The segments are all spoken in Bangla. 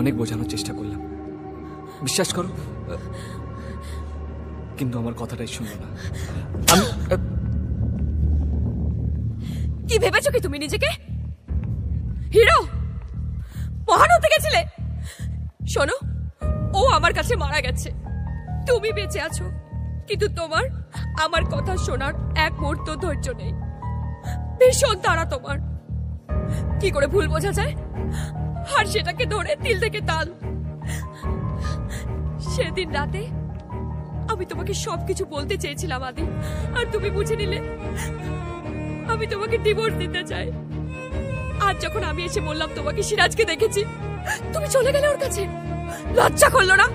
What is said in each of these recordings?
অনেক বোঝানোর চেষ্টা করলাম, বিশ্বাস করো, কিন্তু আমার কথাটাই শুনলো না। আমি কি ভেবেছো কি তুমি নিজেকে হিরো মহান হতে গেছিলে? শোনো, ও আমার কাছে মারা গেছে, তুমি বেঁচে আছো, কিন্তু তোমার আমার কথা শোনার এক মুহূর্ত ধৈর্য নেই। ভীষণ তাড়া তোমার, কি করে ভুল বোঝা যায় আর সেটাকে ধরে তিল থেকে তাল। সেদিন রাতে আমি তোমাকে সবকিছু বলতে চেয়েছিলাম আদি, আর তুমি বুঝে নিলে আমি তোমাকে ডিভোর্স দিতে চাই। আজ যখন আমি এসে বললাম তোমাকে সিরাজকে দেখেছি, তুমি চলে গেলে ওর কাছে। লজ্জা করলো না?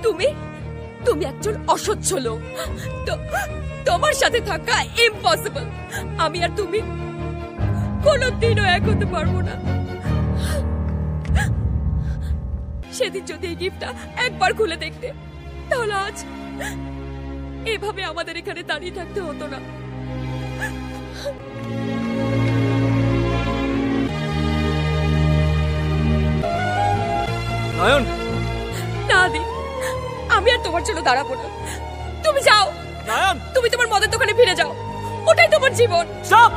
তুমি তুমি একজন অসহ্য লোক, তোমার সাথে থাকা ইম্পসিবল। আমি আর তুমি কোনোদিনও এক হতে পারবো না। সেদিন যদি এই গিফটটা একবার খুলে দেখতে, তাহলে আজ এভাবে আমাদের এখানে দাঁড়িয়ে থাকতে হতো না। নয়ন, না দি, আমি আর তোমার জন্য দাঁড়াবো না। তুমি যাও নয়ন, তুমি তোমার মদের দোকানে ফিরে যাও, ওটাই তোমার জীবন। স্টপ।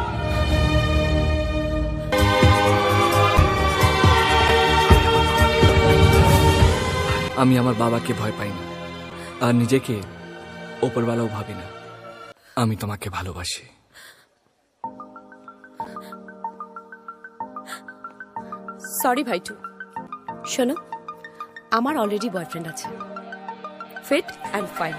আমি আমার বাবাকে ভয় পাই না, আর নিজেকে ওপরওয়ালাও ভাবি না। আমি তোমাকে ভালোবাসি। সরি ভাইটু, শোনো, আমার অলরেডি বয়ফ্রেন্ড আছে, ফিট অ্যান্ড ফাইন।